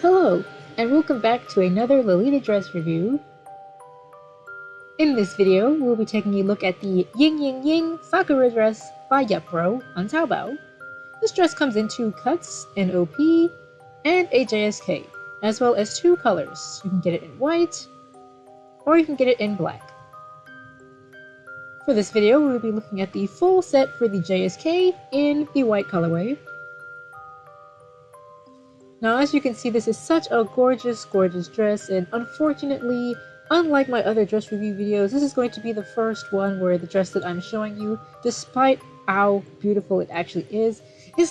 Hello, and welcome back to another Lolita dress review. In this video, we'll be taking a look at the Ying Ying Ying Sakura dress by Yupbro on Taobao. This dress comes in 2 cuts, an OP, and a JSK, as well as 2 colors. You can get it in white, or you can get it in black. For this video, we will be looking at the full set for the JSK in the white colorway. Now, as you can see, this is such a gorgeous, gorgeous dress, and unfortunately, unlike my other dress review videos, this is going to be the first one where the dress that I'm showing you, despite how beautiful it actually is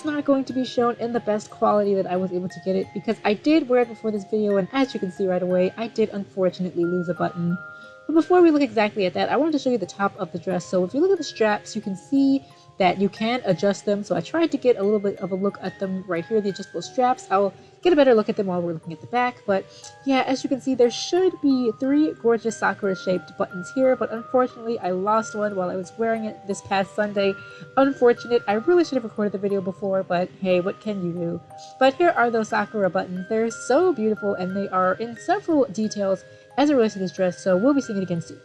not going to be shown in the best quality that I was able to get it, because I did wear it before this video, and as you can see right away, I did unfortunately lose a button. But before we look exactly at that, I wanted to show you the top of the dress. So if you look at the straps, you can see that you can adjust them. So I tried to get a little bit of a look at them right here, the adjustable straps. I'll get a better look at them while we're looking at the back. But yeah, as you can see, there should be 3 gorgeous Sakura-shaped buttons here, but unfortunately, I lost one while I was wearing it this past Sunday. Unfortunate. I really should have recorded the video before, but hey, what can you do? But here are those Sakura buttons. They're so beautiful, and they are in several details as it relates to this dress, so we'll be seeing it again soon.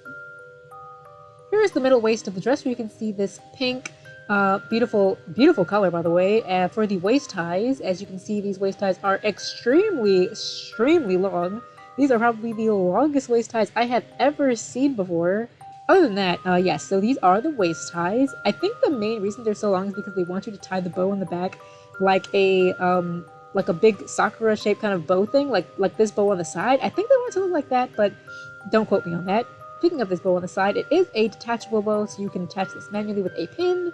Here is the middle waist of the dress, where you can see this pink, beautiful color, by the way. For the waist ties, as you can see, these waist ties are extremely long. These are probably the longest waist ties I have ever seen before. Other than that, yes, so these are the waist ties. I think the main reason they're so long is because they want you to tie the bow in the back like a big Sakura shaped kind of bow thing, like this bow on the side. I think they want something like that, but don't quote me on that. Speaking of this bow on the side, it is a detachable bow, so you can attach this manually with a pin.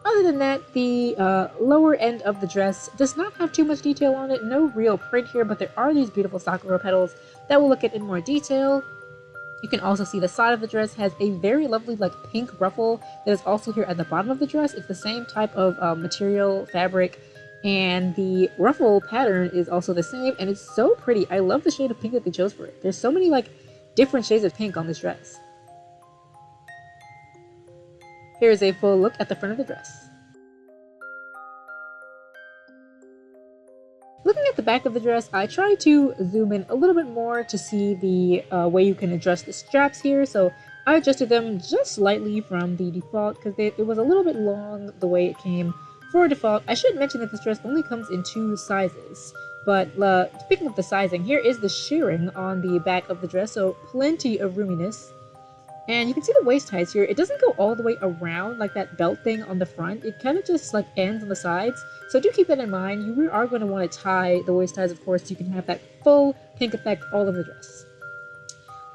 Other than that, the lower end of the dress does not have too much detail on it, no real print here, but there are these beautiful Sakura petals that we'll look at in more detail. You can also see the side of the dress has a very lovely pink ruffle that is also here at the bottom of the dress. It's the same type of material, fabric, and the ruffle pattern is also the same, and it's so pretty. I love the shade of pink that they chose for it. There's so many different shades of pink on this dress. Here's a full look at the front of the dress. Looking at the back of the dress, I tried to zoom in a little bit more to see the way you can adjust the straps here, so I adjusted them just slightly from the default because it was a little bit long the way it came. For default, I should mention that this dress only comes in 2 sizes, but speaking of the sizing, here is the shirring on the back of the dress, so plenty of roominess. And you can see the waist ties here. It doesn't go all the way around like that belt thing on the front. It kind of just ends on the sides, so do keep that in mind. You are going to want to tie the waist ties, of course, so you can have that full pink effect all over the dress.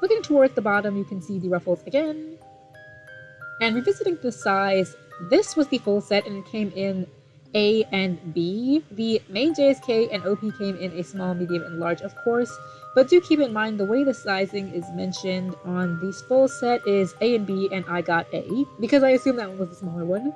Looking towards the bottom, you can see the ruffles again. And revisiting the size, this was the full set, and it came in A and B. The main JSK and OP came in a small, medium, and large, of course, but do keep in mind the way the sizing is mentioned on this full set is A and B, and I got A, because I assume that one was the smaller one.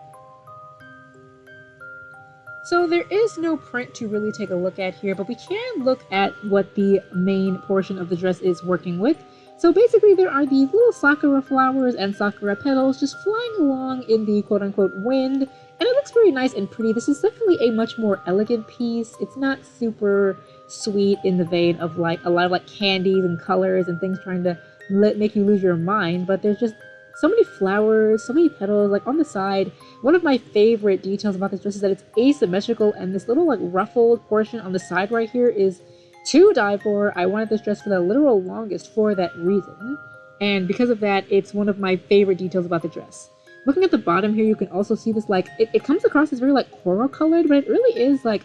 So there is no print to really take a look at here, but we can look at what the main portion of the dress is working with. So basically there are these little Sakura flowers and Sakura petals just flying along in the quote-unquote wind, and it looks very nice and pretty. This is definitely a much more elegant piece. It's not super sweet in the vein of a lot of candies and colors and things trying to make you lose your mind, but there's just so many flowers, so many petals on the side. One of my favorite details about this dress is that it's asymmetrical, and this little ruffled portion on the side right here is to die for. I wanted this dress for the literal longest for that reason, and because of that, it's one of my favorite details about the dress. Looking at the bottom here, you can also see this it comes across as very coral colored, but it really is a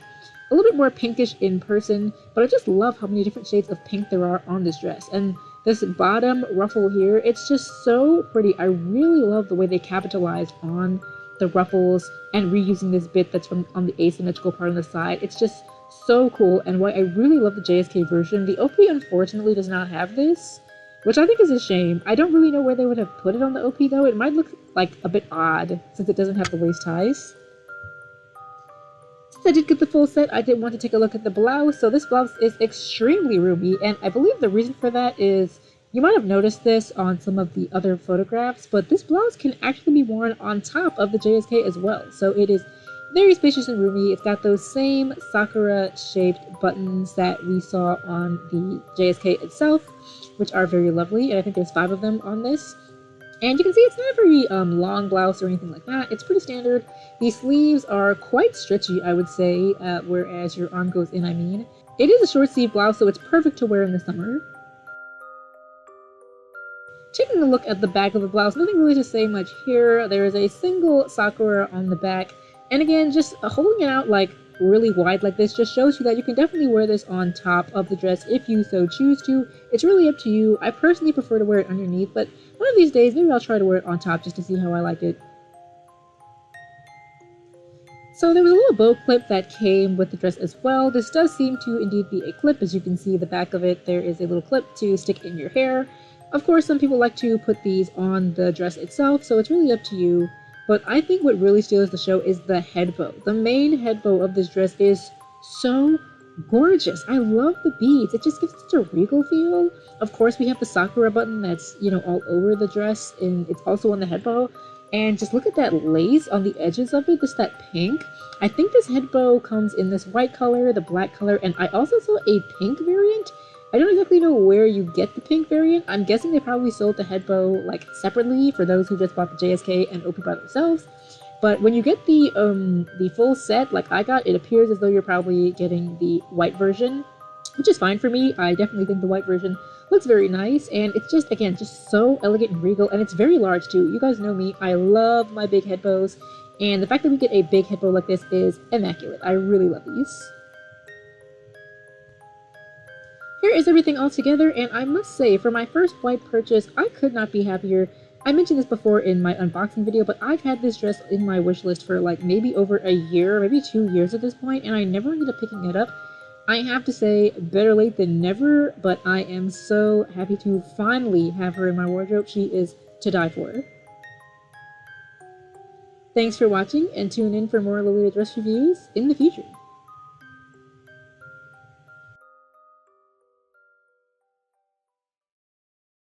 little bit more pinkish in person. But I just love how many different shades of pink there are on this dress, and this bottom ruffle here, it's just so pretty. I really love the way they capitalized on the ruffles and reusing this bit that's on the asymmetrical part on the side. It's just so cool, and why I really love the JSK version. The OP unfortunately does not have this, which I think is a shame. I don't really know where they would have put it on the OP though. It might look a bit odd since it doesn't have the waist ties. Since I did get the full set, I did want to take a look at the blouse. So this blouse is extremely roomy, and I believe the reason for that is, you might have noticed this on some of the other photographs, but this blouse can actually be worn on top of the JSK as well. So it is very spacious and roomy. It's got those same sakura-shaped buttons that we saw on the JSK itself, which are very lovely, and I think there's 5 of them on this. And you can see it's not a very long blouse or anything like that. It's pretty standard. The sleeves are quite stretchy, I would say, whereas your arm goes in, I mean. It is a short sleeve blouse, so it's perfect to wear in the summer. Taking a look at the back of the blouse, nothing really to say much here. There is a single sakura on the back, and again, just holding it out like really wide like this just shows you that you can definitely wear this on top of the dress if you so choose to. It's really up to you. I personally prefer to wear it underneath, but one of these days maybe I'll try to wear it on top just to see how I like it. So there was a little bow clip that came with the dress as well. This does seem to indeed be a clip. As you can see the back of it, there is a little clip to stick in your hair. Of course, some people like to put these on the dress itself, so it's really up to you. But I think what really steals the show is the headbow. The main headbow of this dress is so gorgeous. I love the beads. It just gives such a regal feel. Of course, we have the sakura button that's, you know, all over the dress, and it's also on the headbow. And just look at that lace on the edges of it, just that pink. I think this headbow comes in this white color, the black color, and I also saw a pink variant. I don't exactly know where you get the pink variant. I'm guessing they probably sold the headbow like separately for those who just bought the JSK and OP by themselves. But when you get the full set like I got, it appears as though you're probably getting the white version, which is fine for me. I definitely think the white version looks very nice, and it's just, again, just so elegant and regal, and it's very large too. You guys know me, I love my big headbows, and the fact that we get a big headbow like this is immaculate. I really love these. Here is everything all together, and I must say, for my first white purchase, I could not be happier. I mentioned this before in my unboxing video, but I've had this dress in my wish list for like maybe over a year, maybe 2 years at this point, and I never ended up picking it up. I have to say, better late than never, but I am so happy to finally have her in my wardrobe. She is to die for. Thanks for watching, and tune in for more Lolita dress reviews in the future.